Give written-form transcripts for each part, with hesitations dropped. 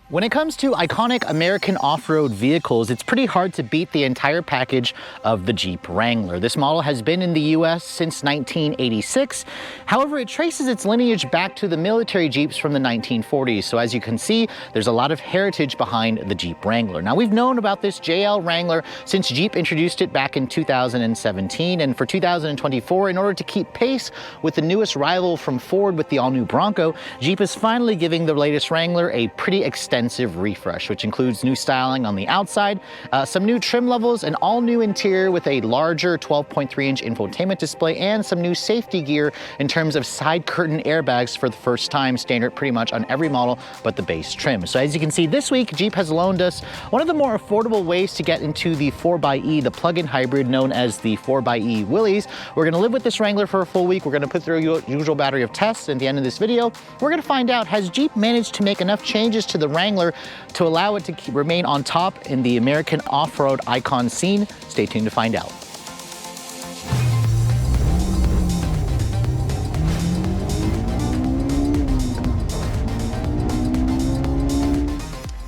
When it comes to iconic American off-road vehicles, it's pretty hard to beat the entire package of the Jeep Wrangler. This model has been in the US since 1986. However, it traces its lineage back to the military Jeeps from the 1940s. So as you can see, there's a lot of heritage behind the Jeep Wrangler. Now, we've known about this JL Wrangler since Jeep introduced it back in 2017. And for 2024, in order to keep pace with the newest rival from Ford with the all-new Bronco, Jeep is finally giving the latest Wrangler a pretty extensive refresh, which includes new styling on the outside, some new trim levels, an all-new interior with a larger 12.3-inch infotainment display, and some new safety gear in terms of side curtain airbags for the first time, standard pretty much on every model but the base trim. So as you can see, this week, Jeep has loaned us one of the more affordable ways to get into the 4xe, the plug-in hybrid known as the 4xe Willys. We're going to live with this Wrangler for a full week. We're going to put through a usual battery of tests. At the end of this video, we're going to find out, has Jeep managed to make enough changes to the Wrangler to allow it to remain on top in the American off-road icon scene? Stay tuned to find out.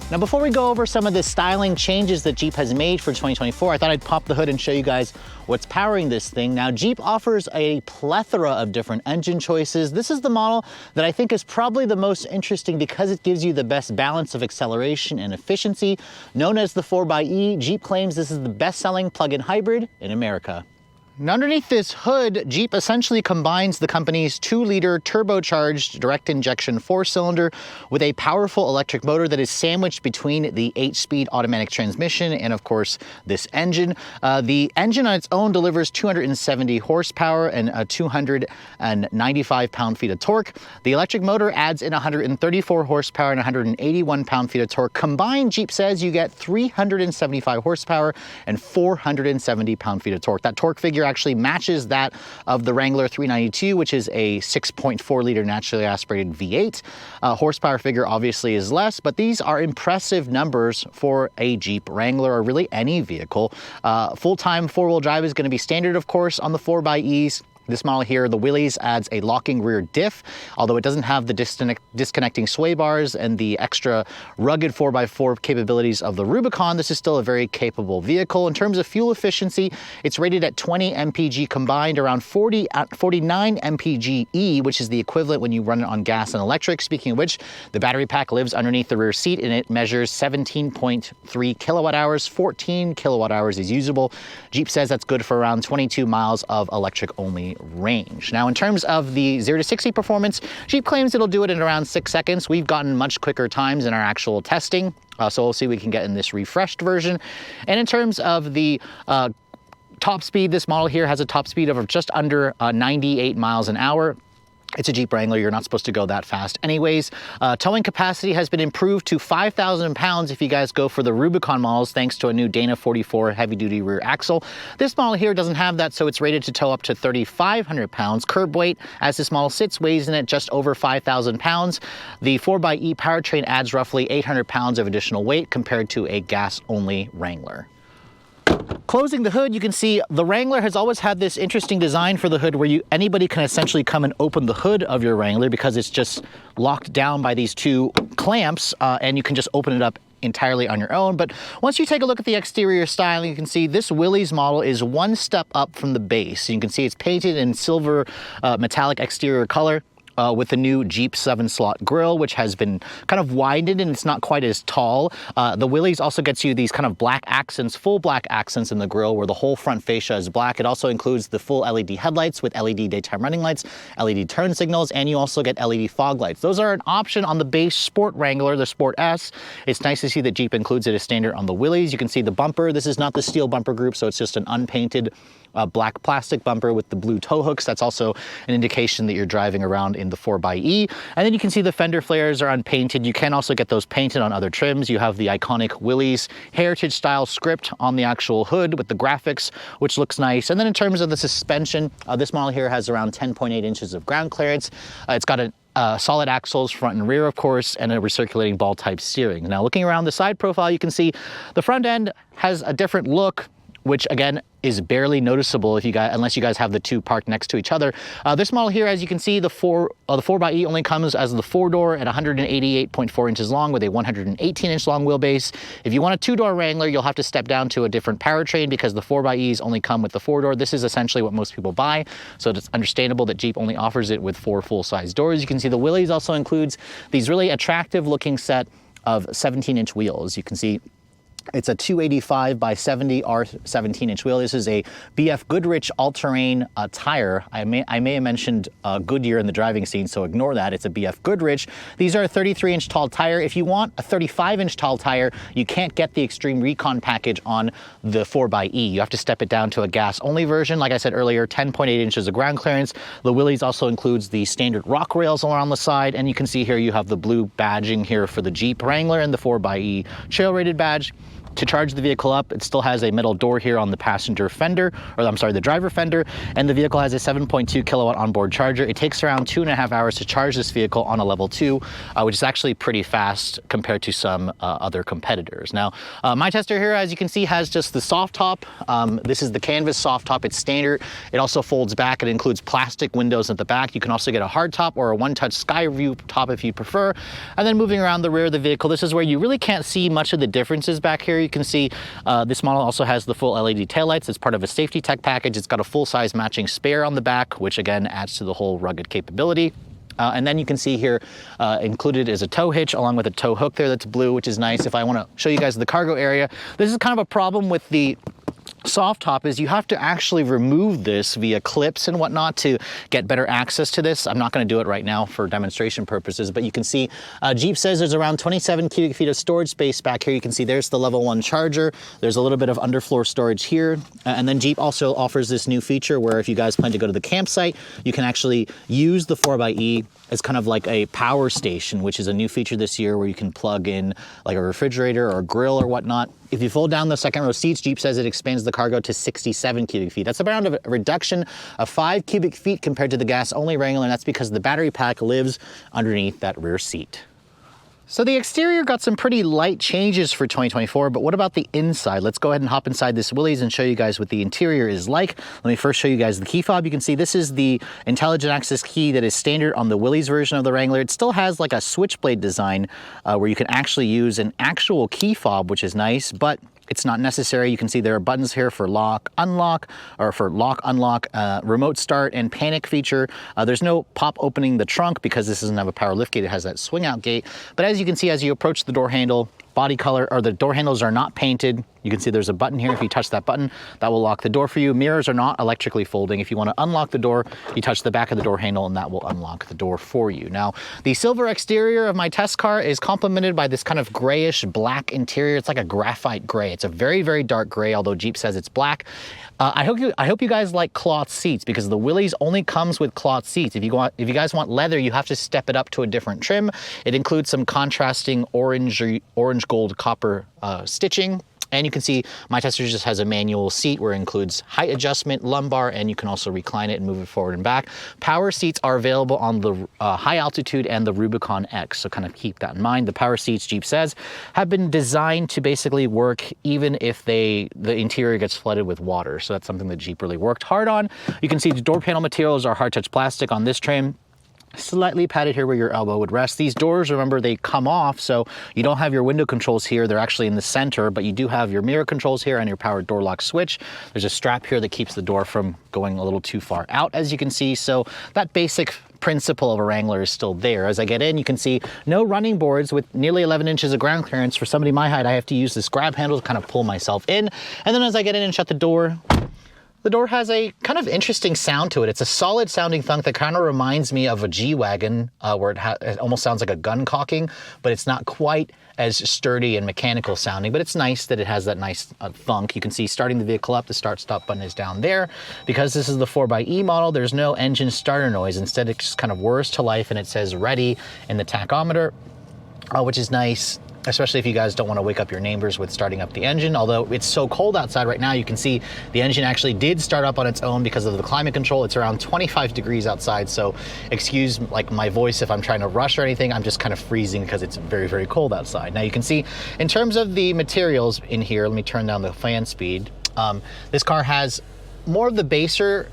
Now, before we go over some of the styling changes that Jeep has made for 2024, I thought I'd pop the hood and show you guys what's powering this thing. Now, Jeep offers a plethora of different engine choices. This is the model that I think is probably the most interesting because it gives you the best balance of acceleration and efficiency. Known as the 4xe, Jeep claims this is the best-selling plug-in hybrid in America. Now, underneath this hood, Jeep essentially combines the company's 2-liter turbocharged direct injection 4-cylinder with a powerful electric motor that is sandwiched between the 8-speed automatic transmission and, of course, this engine. The engine on its own delivers 270 horsepower and 295 pound-feet of torque. The electric motor adds in 134 horsepower and 181 pound-feet of torque. Combined, Jeep says you get 375 horsepower and 470 pound-feet of torque. That torque figure actually matches that of the Wrangler 392, which is a 6.4-liter naturally aspirated V8. Horsepower figure obviously is less, but these are impressive numbers for a Jeep Wrangler or really any vehicle. Full-time four-wheel drive is going to be standard, of course, on the 4xEs. This model here, the Willys, adds a locking rear diff, although it doesn't have the disconnecting sway bars and the extra rugged 4x4 capabilities of the Rubicon. This is still a very capable vehicle. In terms of fuel efficiency, it's rated at 20 mpg combined, around 49 mpg-e, which is the equivalent when you run it on gas and electric. Speaking of which, the battery pack lives underneath the rear seat and it measures 17.3 kilowatt hours. 14 kilowatt hours is usable. Jeep says that's good for around 22 miles of electric-only range. Now, in terms of the 0 to 60 performance, Jeep claims it'll do it in around 6 seconds. We've gotten much quicker times in our actual testing, so we'll see what we can get in this refreshed version. And in terms of the top speed, this model here has a top speed of just under 98 miles an hour. It's a Jeep Wrangler, you're not supposed to go that fast anyways. Towing capacity has been improved to 5,000 pounds if you guys go for the Rubicon models, thanks to a new Dana 44 heavy-duty rear axle. This model here doesn't have that, so it's rated to tow up to 3,500 pounds. Curb weight, as this model sits, weighs in at just over 5,000 pounds. The 4xe powertrain adds roughly 800 pounds of additional weight compared to a gas-only Wrangler. Closing the hood, you can see the Wrangler has always had this interesting design for the hood where anybody can essentially come and open the hood of your Wrangler because it's just locked down by these two clamps, and you can just open it up entirely on your own. But once you take a look at the exterior styling, you can see this Willys model is one step up from the base. You can see it's painted in silver metallic exterior color. With the new Jeep 7-slot grille, which has been kind of widened and it's not quite as tall. The Willys also gets you these kind of black accents, full black accents in the grille where the whole front fascia is black. It also includes the full LED headlights with LED daytime running lights, LED turn signals, and you also get LED fog lights. Those are an option on the base Sport Wrangler, the Sport S. It's nice to see that Jeep includes it as standard on the Willys. You can see the bumper. This is not the steel bumper group, so it's just an unpainted black plastic bumper with the blue tow hooks. That's also an indication that you're driving around in the 4xe. And then you can see the fender flares are unpainted. You can also get those painted on other trims. You have the iconic Willys heritage style script on the actual hood with the graphics, which looks nice. And then in terms of the suspension, this model here has around 10.8 inches of ground clearance. It's got a solid axles front and rear, of course, and a recirculating ball type steering. Now, looking around the side profile, you can see the front end has a different look which again is barely noticeable if you guys, unless you guys have the two parked next to each other. This model here, as you can see, the 4xe only comes as the 4-door at 188.4 inches long with a 118-inch long wheelbase. If you want a 2-door Wrangler, you'll have to step down to a different powertrain because the 4xes only come with the 4-door. This is essentially what most people buy, so it's understandable that Jeep only offers it with 4 full-size doors. You can see the Willys also includes these really attractive-looking set of 17-inch wheels. You can see it's a 285 by 70 R 17-inch wheel. This is a BF Goodrich all-terrain tire. I may have mentioned Goodyear in the driving scene, so ignore that. It's a BF Goodrich. These are a 33-inch tall tire. If you want a 35-inch tall tire, you can't get the Extreme Recon package on the 4xe. You have to step it down to a gas-only version. Like I said earlier, 10.8 inches of ground clearance. The Willys also includes the standard rock rails around the side, and you can see here you have the blue badging here for the Jeep Wrangler and the 4xe trail-rated badge. To charge the vehicle up, it still has a metal door here on the passenger fender, or I'm sorry, the driver fender, and the vehicle has a 7.2 kilowatt onboard charger. It takes around 2.5 hours to charge this vehicle on a level 2, which is actually pretty fast compared to some other competitors. Now, my tester here, as you can see, has just the soft top. This is the canvas soft top. It's standard. It also folds back. It includes plastic windows at the back. You can also get a hard top or a one-touch sky view top if you prefer. And then moving around the rear of the vehicle, this is where you really can't see much of the differences back here. You can see this model also has the full LED taillights. It's part of a safety tech package. It's got a full-size matching spare on the back, which again adds to the whole rugged capability. And then you can see here included is a tow hitch along with a tow hook there that's blue, which is nice. If I want to show you guys the cargo area, this is kind of a problem with the soft top is you have to actually remove this via clips and whatnot to get better access to this. I'm not going to do it right now for demonstration purposes, but you can see Jeep says there's around 27 cubic feet of storage space back here. You can see there's the level 1 charger. There's a little bit of underfloor storage here. And then Jeep also offers this new feature where if you guys plan to go to the campsite, you can actually use the 4xe as kind of like a power station, which is a new feature this year where you can plug in like a refrigerator or a grill or whatnot. If you fold down the second row seats, Jeep says it expands the cargo to 67 cubic feet. That's around a reduction of 5 cubic feet compared to the gas-only Wrangler, and that's because the battery pack lives underneath that rear seat. So the exterior got some pretty light changes for 2024, but what about the inside? Let's go ahead and hop inside this Willys and show you guys what the interior is like. Let me first show you guys the key fob. You can see this is the intelligent access key that is standard on the Willys version of the Wrangler. It still has like a switchblade design where you can actually use an actual key fob, which is nice, but it's not necessary. You can see there are buttons here for lock, unlock, or for lock, unlock, remote start, and panic feature. There's no pop opening the trunk because this doesn't have a power lift gate. It has that swing out gate. But as you can see, as you approach the door handle, body color, or the door handles are not painted. You can see there's a button here. If you touch that button, that will lock the door for you. Mirrors are not electrically folding. If you want to unlock the door, you touch the back of the door handle and that will unlock the door for you. Now, the silver exterior of my test car is complemented by this kind of grayish black interior. It's like a graphite gray. It's a very, very dark gray, although Jeep says it's black. I hope you guys like cloth seats because the Willys only comes with cloth seats. If you guys want leather, you have to step it up to a different trim. It includes some contrasting orange gold copper stitching. And you can see my tester just has a manual seat where it includes height adjustment, lumbar, and you can also recline it and move it forward and back. Power seats are available on the high altitude and the Rubicon X, so kind of keep that in mind. The power seats, Jeep says, have been designed to basically work even if the interior gets flooded with water. So that's something that Jeep really worked hard on. You can see the door panel materials are hard touch plastic on this trim. Slightly padded here where your elbow would rest. These doors, remember, they come off, so you don't have your window controls here. They're actually in the center, but you do have your mirror controls here and your power door lock switch. There's a strap here that keeps the door from going a little too far out, as you can see. So that basic principle of a Wrangler is still there. As I get in, you can see no running boards with nearly 11 inches of ground clearance. For somebody my height, I have to use this grab handle to kind of pull myself in. And then as I get in and shut the door has a kind of interesting sound to it. It's a solid sounding thunk that kind of reminds me of a G-Wagon where it almost sounds like a gun cocking, but it's not quite as sturdy and mechanical sounding, but it's nice that it has that nice thunk. You can see starting the vehicle up, the start-stop button is down there. Because this is the 4xe model, there's no engine starter noise. Instead, it just kind of whirs to life and it says ready in the tachometer, which is nice. Especially if you guys don't want to wake up your neighbors with starting up the engine. Although it's so cold outside right now, you can see the engine actually did start up on its own because of the climate control. It's around 25 degrees outside, so excuse like my voice if I'm trying to rush or anything. I'm just kind of freezing because it's very, very cold outside. Now you can see in terms of the materials in here, let me turn down the fan speed. This car has more of the baser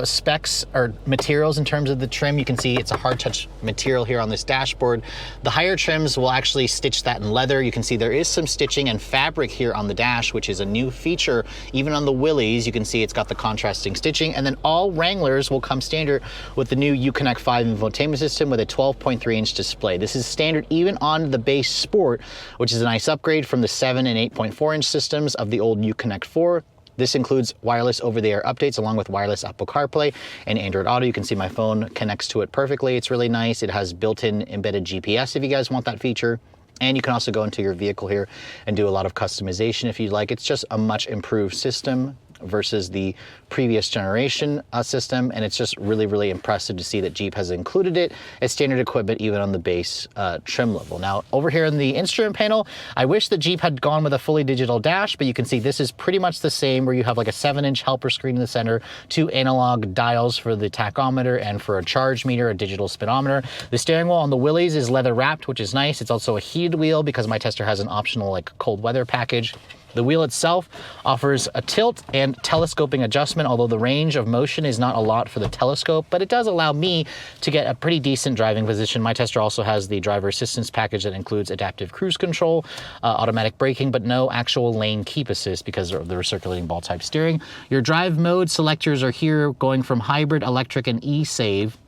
specs or materials in terms of the trim. You can see it's a hard touch material here on this dashboard. The higher trims will actually stitch that in leather. You can see there is some stitching and fabric here on the dash, which is a new feature. Even on the Willys, you can see it's got the contrasting stitching. And then all Wranglers will come standard with the new Uconnect 5 infotainment system with a 12.3-inch display. This is standard even on the base Sport, which is a nice upgrade from the 7 and 8.4-inch systems of the old Uconnect 4. This includes wireless over-the-air updates along with wireless Apple CarPlay and Android Auto. You can see my phone connects to it perfectly. It's really nice. It has built-in embedded GPS if you guys want that feature. And you can also go into your vehicle here and do a lot of customization if you'd like. It's just a much improved system versus the previous generation system, and it's just really, really impressive to see that Jeep has included it as standard equipment even on the base trim level. Now, over here in the instrument panel, I wish that Jeep had gone with a fully digital dash, but you can see this is pretty much the same, where you have like a 7-inch helper screen in the center, 2 analog dials for the tachometer and for a charge meter, a digital speedometer. The steering wheel on the Willys is leather wrapped, which is nice. It's also a heated wheel because my tester has an optional like cold weather package. The wheel itself offers a tilt and telescoping adjustment, although the range of motion is not a lot for the telescope, but it does allow me to get a pretty decent driving position. My tester also has the driver assistance package that includes adaptive cruise control, automatic braking, but no actual lane keep assist because of the recirculating ball type steering. Your drive mode selectors are here, going from hybrid, electric, and e-save.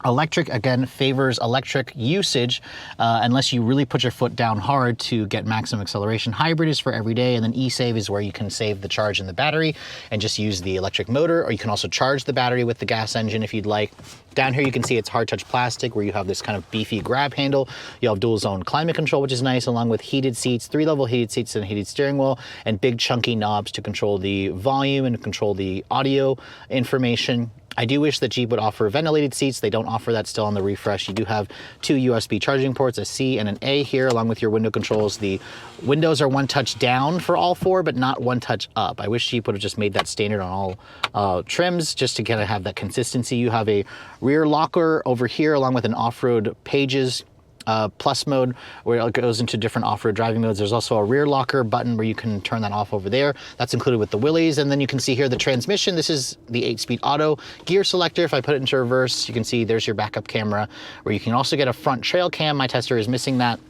Electric, again, favors electric usage unless you really put your foot down hard to get maximum acceleration. Hybrid is for every day, and then e-save is where you can save the charge in the battery and just use the electric motor, or you can also charge the battery with the gas engine if you'd like. Down here you can see it's hard touch plastic where you have this kind of beefy grab handle. You have dual zone climate control, which is nice, along with heated seats, 3-level heated seats and a heated steering wheel, and big chunky knobs to control the volume and control the audio information. I do wish that Jeep would offer ventilated seats. They don't offer that still on the refresh. You do have 2 USB charging ports, a C and an A here, along with your window controls. The windows are 1 touch down for all 4, but not 1 touch up. I wish Jeep would have just made that standard on all trims just to kind of have that consistency. You have a rear locker over here, along with an off-road pages plus mode where it goes into different off-road driving modes. There's also a rear locker button where you can turn that off over there. That's included with the Willys. And then you can see here the transmission. This is the 8-speed auto gear selector. If I put it into reverse, you can see there's your backup camera, where you can also get a front trail cam. My tester is missing that.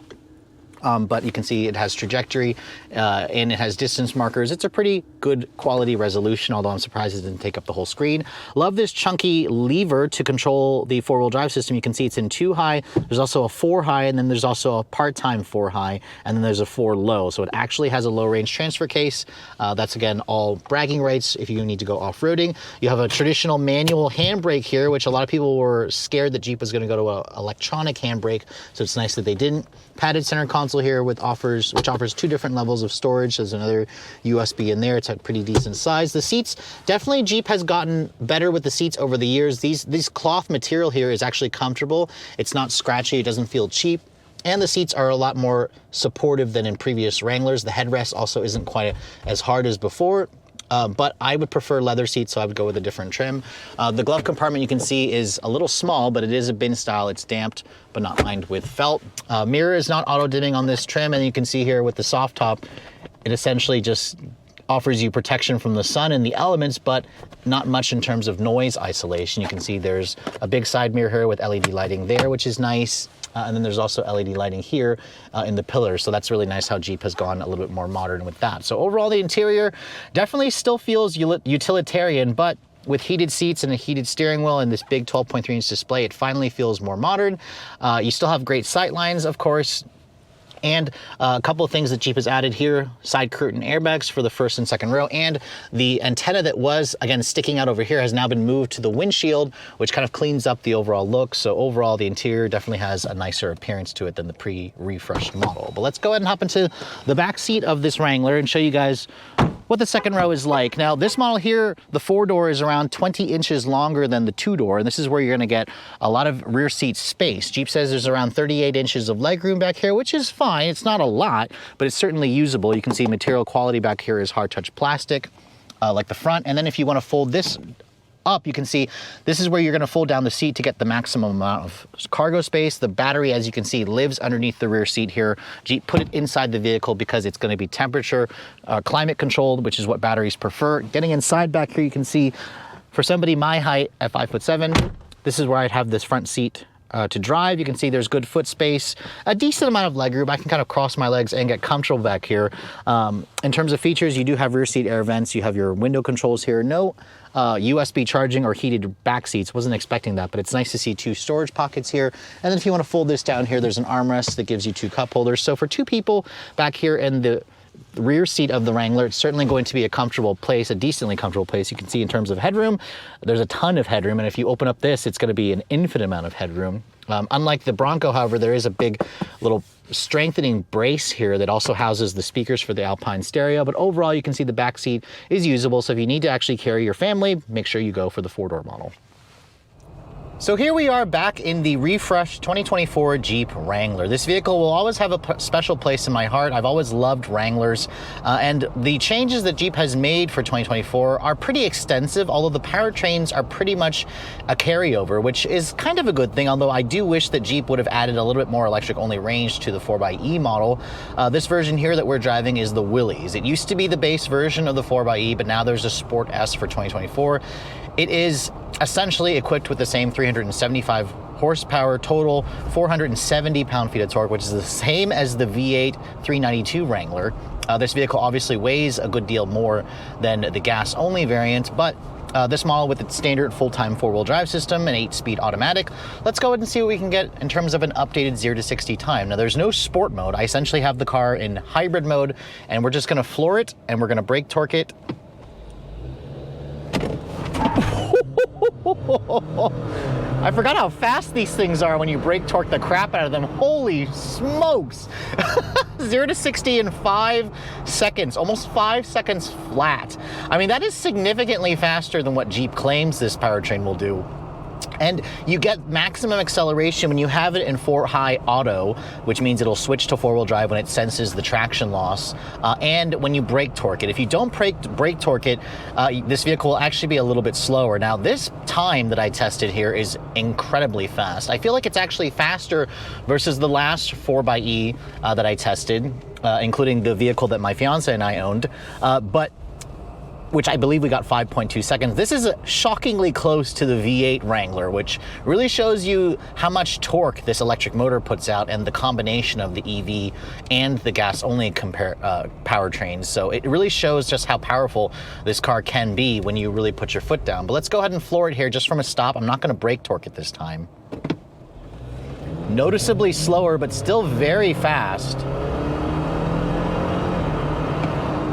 But you can see it has trajectory and it has distance markers. It's a pretty good quality resolution, although I'm surprised it didn't take up the whole screen. Love this chunky lever to control the 4-wheel drive system. You can see it's in 2 high. There's also a 4 high, and then there's also a part-time 4 high, and then there's a 4 low. So it actually has a low range transfer case. That's, again, all bragging rights if you need to go off-roading. You have a traditional manual handbrake here, which a lot of people were scared that Jeep was going to go to an electronic handbrake. So it's nice that they didn't. Padded center console here which offers 2 different levels of storage. There's another USB in there. It's a pretty decent size. The seats, definitely Jeep has gotten better with the seats over the years. These cloth material here is actually comfortable. It's not scratchy. It doesn't feel cheap. And the seats are a lot more supportive than in previous Wranglers. The headrest also isn't quite as hard as before. But I would prefer leather seats, so I would go with a different trim. The glove compartment you can see is a little small, but it is a bin style. It's damped, but not lined with felt. Mirror is not auto dimming on this trim, and you can see here with the soft top, it essentially just offers you protection from the sun and the elements, but not much in terms of noise isolation. You can see there's a big side mirror here with LED lighting there, which is nice. And then there's also LED lighting here in the pillars. So that's really nice how Jeep has gone a little bit more modern with that. So overall, the interior definitely still feels utilitarian, but with heated seats and a heated steering wheel and this big 12.3-inch display, it finally feels more modern. You still have great sight lines, of course. And a couple of things that Jeep has added here: side curtain airbags for the first and second row, and the antenna that was, again, sticking out over here has now been moved to the windshield, which kind of cleans up the overall look. So overall, the interior definitely has a nicer appearance to it than the pre-refreshed model. But let's go ahead and hop into the back seat of this Wrangler and show you guys what the second row is like. Now, this model here, the 4-door is around 20 inches longer than the 2-door, and this is where you're gonna get a lot of rear seat space. Jeep says there's around 38 inches of legroom back here, which is fine. It's not a lot, but it's certainly usable. You can see material quality back here is hard touch plastic, like the front. And then if you wanna fold this up, you can see this is where you're gonna fold down the seat to get the maximum amount of cargo space. The battery, as you can see, lives underneath the rear seat here. Jeep put it inside the vehicle because it's gonna be temperature, climate controlled, which is what batteries prefer. Getting inside back here, you can see for somebody my height at 5'7", this is where I'd have this front seat to drive. You can see there's good foot space, a decent amount of legroom. I can kind of cross my legs and get comfortable back here. In terms of features, you do have rear seat air vents. You have your window controls here. No USB charging or heated back seats. Wasn't expecting that, but it's nice to see 2 storage pockets here. And then if you want to fold this down here, there's an armrest that gives you 2 cup holders. So for 2 people back here in the rear seat of the Wrangler, it's certainly going to be a comfortable place, a decently comfortable place. You can see in terms of headroom, there's a ton of headroom, and if you open up this, it's going to be an infinite amount of headroom. Unlike the Bronco, however, there is a big little strengthening brace here that also houses the speakers for the Alpine stereo, but overall you can see the back seat is usable, so if you need to actually carry your family, make sure you go for the 4-door model. So here we are back in the refreshed 2024 Jeep Wrangler. This vehicle will always have a special place in my heart. I've always loved Wranglers, and the changes that Jeep has made for 2024 are pretty extensive, although the powertrains are pretty much a carryover, which is kind of a good thing, although I do wish that Jeep would have added a little bit more electric-only range to the 4xe model. This version here that we're driving is the Willys. It used to be the base version of the 4xe, but now there's a Sport S for 2024. It is essentially equipped with the same 375 horsepower total, 470 pound-feet of torque, which is the same as the V8 392 Wrangler. This vehicle obviously weighs a good deal more than the gas-only variant, but this model with its standard full-time 4-wheel drive system and 8-speed automatic. Let's go ahead and see what we can get in terms of an updated 0 to 60 time. Now there's no sport mode. I essentially have the car in hybrid mode, and we're just gonna floor it and we're gonna brake torque it. I forgot how fast these things are when you brake torque the crap out of them. Holy smokes. 0 to 60 in 5 seconds, almost 5 seconds flat. I mean, that is significantly faster than what Jeep claims this powertrain will do. And you get maximum acceleration when you have it in 4-high auto, which means it'll switch to 4-wheel drive when it senses the traction loss, and when you brake torque it. If you don't brake torque it, this vehicle will actually be a little bit slower. Now, this time that I tested here is incredibly fast. I feel like it's actually faster versus the last 4xe that I tested, including the vehicle that my fiance and I owned, which I believe we got 5.2 seconds. This is shockingly close to the V8 Wrangler, which really shows you how much torque this electric motor puts out and the combination of the EV and the gas-only powertrains. So it really shows just how powerful this car can be when you really put your foot down. But let's go ahead and floor it here just from a stop. I'm not gonna brake torque it this time. Noticeably slower, but still very fast.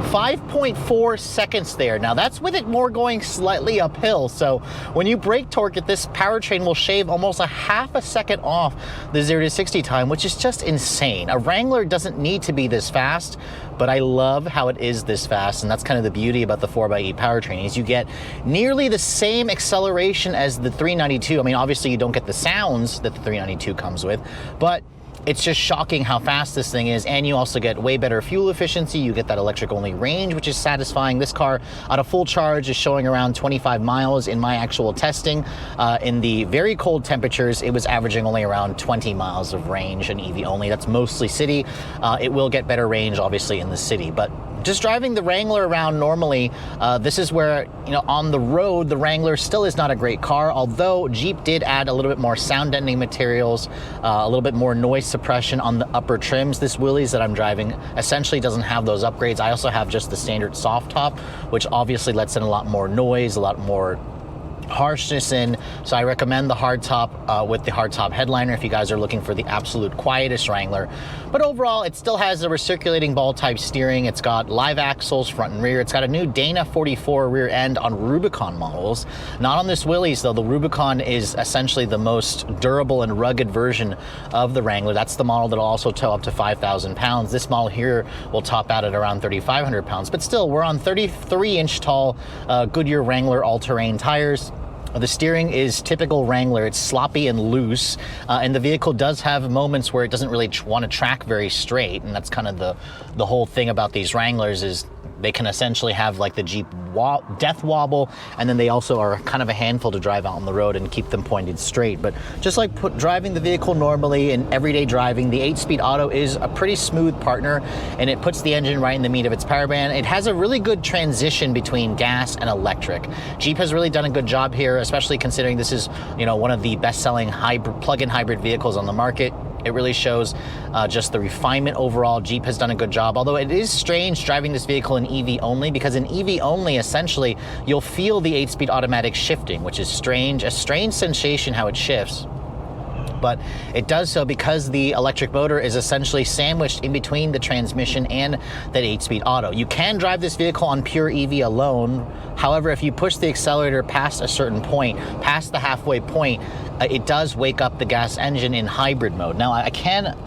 5.4 seconds there. Now that's with it more going slightly uphill. So when you brake torque it, this powertrain will shave almost a half a second off the 0 to 60 time, which is just insane. A Wrangler doesn't need to be this fast, but I love how it is this fast. And that's kind of the beauty about the 4xe powertrain is you get nearly the same acceleration as the 392. I mean, obviously you don't get the sounds that the 392 comes with, but it's just shocking how fast this thing is, and you also get way better fuel efficiency. You get that electric-only range, which is satisfying. This car, at a full charge, is showing around 25 miles in my actual testing. In the very cold temperatures, it was averaging only around 20 miles of range, and EV only. That's mostly city. It will get better range, obviously, in the city, but just driving the Wrangler around normally, this is where, you know, on the road, the Wrangler still is not a great car, although Jeep did add a little bit more sound deadening materials, a little bit more noise suppression on the upper trims. This Willys that I'm driving essentially doesn't have those upgrades. I also have just the standard soft top, which obviously lets in a lot more noise, a lot more harshness in. So I recommend the hardtop with the hardtop headliner if you guys are looking for the absolute quietest Wrangler. But overall, it still has a recirculating ball type steering. It's got live axles front and rear. It's got a new Dana 44 rear end on Rubicon models. Not on this Willys though. The Rubicon is essentially the most durable and rugged version of the Wrangler. That's the model that'll also tow up to 5,000 pounds. This model here will top out at around 3,500 pounds. But still, we're on 33-inch tall Goodyear Wrangler all-terrain tires. The steering is typical Wrangler. It's sloppy and loose, and the vehicle does have moments where it doesn't really want to track very straight, and that's kind of the whole thing about these Wranglers is they can essentially have like the Jeep death wobble, and then they also are kind of a handful to drive out on the road and keep them pointed straight. But just like driving the vehicle normally in everyday driving, the 8-speed auto is a pretty smooth partner, and it puts the engine right in the meat of its power band. It has a really good transition between gas and electric. Jeep has really done a good job here, especially considering this is, you know, one of the best-selling plug-in hybrid vehicles on the market. It really shows just the refinement overall. Jeep has done a good job, although it is strange driving this vehicle in EV only, because in EV only, essentially, you'll feel the 8-speed automatic shifting, which is strange, a strange sensation how it shifts. But it does so because the electric motor is essentially sandwiched in between the transmission and that 8-speed auto. You can drive this vehicle on pure EV alone. However, if you push the accelerator past a certain point, past the halfway point, it does wake up the gas engine in hybrid mode. Now, I can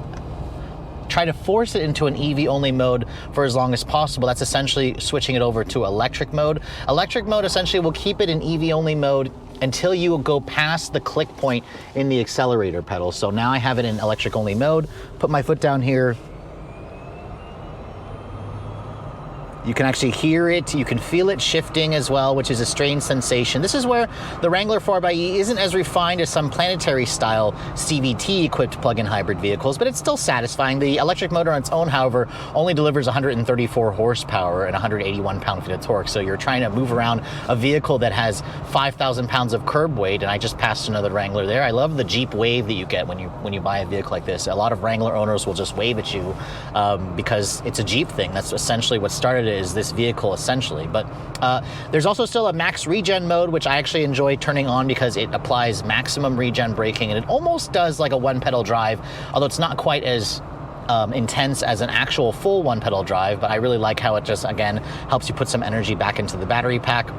try to force it into an EV only mode for as long as possible. That's essentially switching it over to electric mode. Electric mode essentially will keep it in EV only mode until you go past the click point in the accelerator pedal. So now I have it in electric only mode, put my foot down here. You can actually hear it, you can feel it shifting as well, which is a strange sensation. This is where the Wrangler 4xe isn't as refined as some planetary style CVT equipped plug-in hybrid vehicles, but it's still satisfying. The electric motor on its own, however, only delivers 134 horsepower and 181 pound-feet of torque. So you're trying to move around a vehicle that has 5,000 pounds of curb weight, and I just passed another Wrangler there. I love the Jeep wave that you get when you buy a vehicle like this. A lot of Wrangler owners will just wave at you because it's a Jeep thing. That's essentially what started it, is this vehicle essentially. But there's also still a max regen mode, which I actually enjoy turning on because it applies maximum regen braking, and it almost does like a one-pedal drive, although it's not quite as intense as an actual full one-pedal drive. But I really like how it just, again, helps you put some energy back into the battery pack.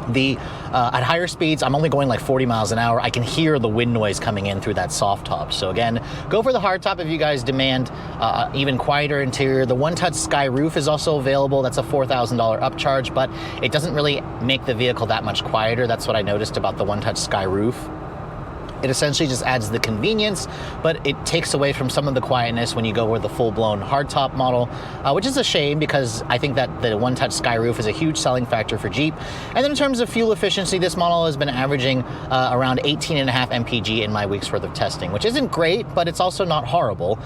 At higher speeds, I'm only going like 40 miles an hour. I can hear the wind noise coming in through that soft top. So again, go for the hard top if you guys demand even quieter interior. The one-touch sky roof is also available. That's a $4,000 upcharge, but it doesn't really make the vehicle that much quieter. That's what I noticed about the one-touch sky roof. It essentially just adds the convenience, but it takes away from some of the quietness when you go with the full-blown hardtop model, which is a shame because I think that the one-touch sky roof is a huge selling factor for Jeep. And then in terms of fuel efficiency, this model has been averaging around 18.5 mpg in my week's worth of testing, which isn't great, but it's also not horrible.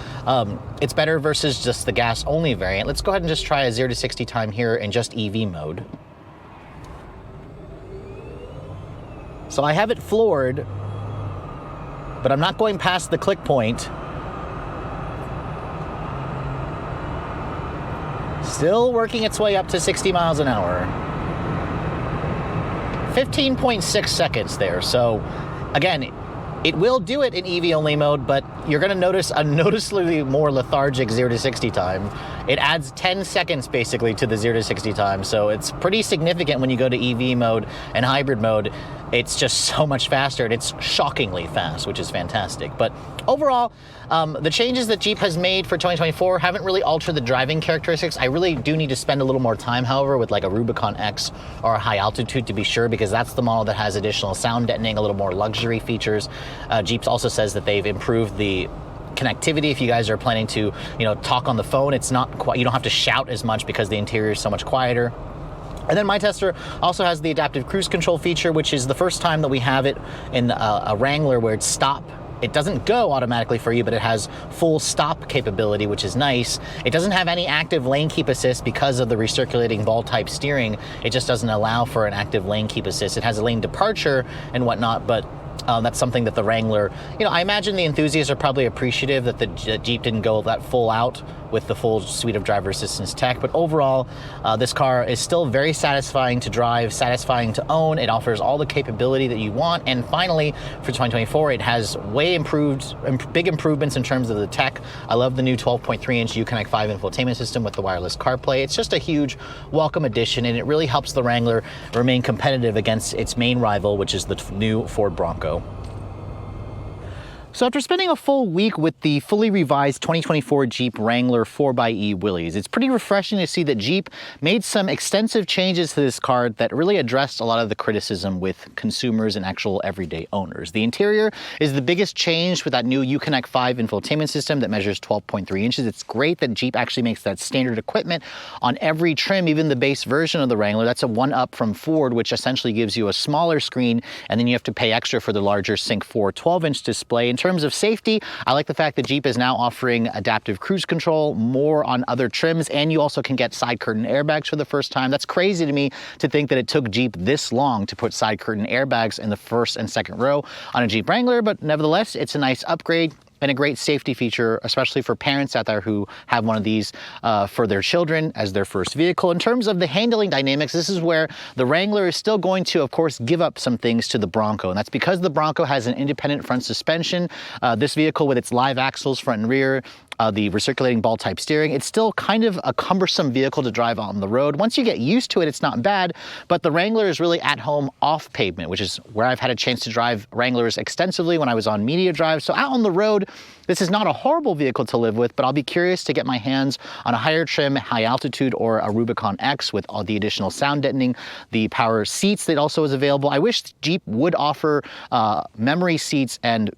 It's better versus just the gas-only variant. Let's go ahead and just try a 0 to 60 time here in just EV mode. So I have it floored, but I'm not going past the click point. Still working its way up to 60 miles an hour. 15.6 seconds there. So again, it will do it in EV only mode, but you're gonna notice a noticeably more lethargic 0 to 60 time. It adds 10 seconds basically to the 0 to 60 time. So it's pretty significant when you go to EV mode and hybrid mode. It's just so much faster, and it's shockingly fast, which is fantastic. But overall, the changes that Jeep has made for 2024 haven't really altered the driving characteristics. I really do need to spend a little more time, however, with like a Rubicon X or a High Altitude to be sure, because that's the model that has additional sound deadening, a little more luxury features. Jeep also says that they've improved the connectivity. If you guys are planning to, talk on the phone, it's not quite, you don't have to shout as much because the interior is so much quieter. And then my tester also has the adaptive cruise control feature, which is the first time that we have it in a Wrangler where it's stop. It doesn't go automatically for you, but it has full stop capability, which is nice. It doesn't have any active lane keep assist because of the recirculating ball type steering. It just doesn't allow for an active lane keep assist. It has a lane departure and whatnot, but that's something that the Wrangler, I imagine the enthusiasts are probably appreciative that the Jeep didn't go that full out with the full suite of driver assistance tech. But overall, this car is still very satisfying to drive, satisfying to own. It offers all the capability that you want. And finally, for 2024, it has big improvements in terms of the tech. I love the new 12.3-inch Uconnect 5 infotainment system with the wireless CarPlay. It's just a huge welcome addition, and it really helps the Wrangler remain competitive against its main rival, which is the new Ford Bronco. So after spending a full week with the fully revised 2024 Jeep Wrangler 4xe Willys, it's pretty refreshing to see that Jeep made some extensive changes to this car that really addressed a lot of the criticism with consumers and actual everyday owners. The interior is the biggest change with that new Uconnect 5 infotainment system that measures 12.3 inches. It's great that Jeep actually makes that standard equipment on every trim, even the base version of the Wrangler. That's a one-up from Ford, which essentially gives you a smaller screen, and then you have to pay extra for the larger Sync 4 12-inch display. In terms of safety, I like the fact that Jeep is now offering adaptive cruise control, more on other trims, and you also can get side curtain airbags for the first time. That's crazy to me to think that it took Jeep this long to put side curtain airbags in the first and second row on a Jeep Wrangler, but nevertheless, it's a nice upgrade and a great safety feature, especially for parents out there who have one of these for their children as their first vehicle. In terms of the handling dynamics, this is where the Wrangler is still going to, of course, give up some things to the Bronco, and that's because the Bronco has an independent front suspension. This vehicle with its live axles front and rear, the recirculating ball type steering, it's still kind of a cumbersome vehicle to drive on the road. Once you get used to it, it's not bad, but the Wrangler is really at home off pavement, which is where I've had a chance to drive Wranglers extensively when I was on media drive. So out on the road, this is not a horrible vehicle to live with, but I'll be curious to get my hands on a higher trim, high altitude, or a Rubicon X with all the additional sound deadening, the power seats that also is available. I wish Jeep would offer memory seats and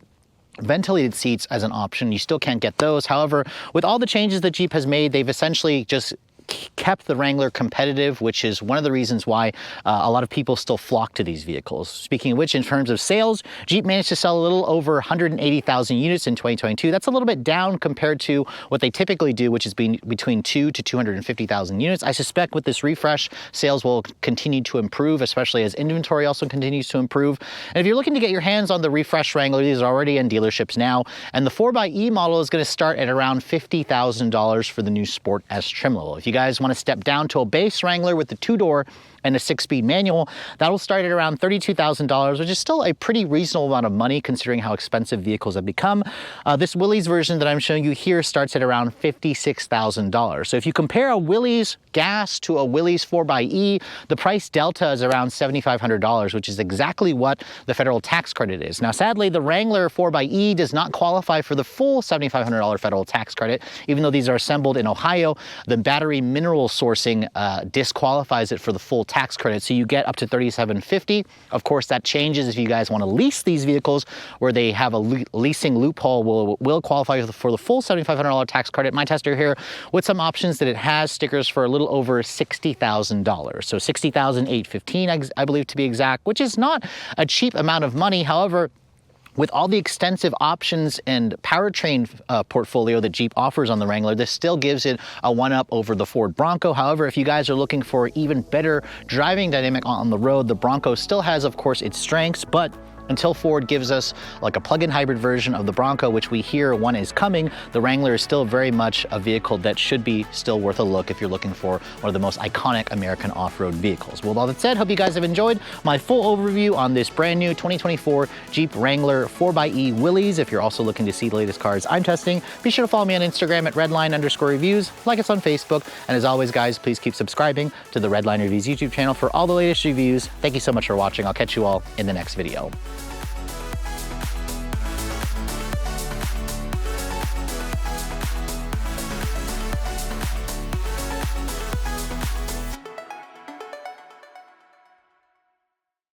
ventilated seats as an option. You still can't get those. However, with all the changes that Jeep has made, they've essentially just kept the Wrangler competitive, which is one of the reasons why a lot of people still flock to these vehicles. Speaking of which, in terms of sales, Jeep managed to sell a little over 180,000 units in 2022. That's a little bit down compared to what they typically do, which is between 2 to 250,000 units. I suspect with this refresh, sales will continue to improve, especially as inventory also continues to improve. And if you're looking to get your hands on the refresh Wrangler, these are already in dealerships now, and the 4xe model is going to start at around $50,000 for the new Sport S trim level. If you guys want to step down to a base Wrangler with the 2-door and a 6-speed manual, that'll start at around $32,000, which is still a pretty reasonable amount of money considering how expensive vehicles have become. This Willys version that I'm showing you here starts at around $56,000. So if you compare a Willys gas to a Willys 4xe, the price delta is around $7,500, which is exactly what the federal tax credit is. Now, sadly, the Wrangler 4xe does not qualify for the full $7,500 federal tax credit, even though these are assembled in Ohio. The battery mineral sourcing disqualifies it for the full tax credit, so you get up to $3,750. Of course, that changes if you guys want to lease these vehicles, where they have a leasing loophole will qualify for the full $7,500 tax credit. My tester here with some options that it has stickers for a little over $60,000, so $60,815 I believe to be exact, which is not a cheap amount of money. However, with all the extensive options and powertrain portfolio that Jeep offers on the Wrangler, this still gives it a one-up over the Ford Bronco. However, if you guys are looking for even better driving dynamic on the road, the Bronco still has, of course, its strengths, but until Ford gives us like a plug-in hybrid version of the Bronco, which we hear one is coming, the Wrangler is still very much a vehicle that should be still worth a look if you're looking for one of the most iconic American off-road vehicles. Well, with all that said, hope you guys have enjoyed my full overview on this brand new 2024 Jeep Wrangler 4xe Willys. If you're also looking to see the latest cars I'm testing, be sure to follow me on Instagram at Redline_reviews, like us on Facebook, and as always, guys, please keep subscribing to the Redline Reviews YouTube channel for all the latest reviews. Thank you so much for watching. I'll catch you all in the next video.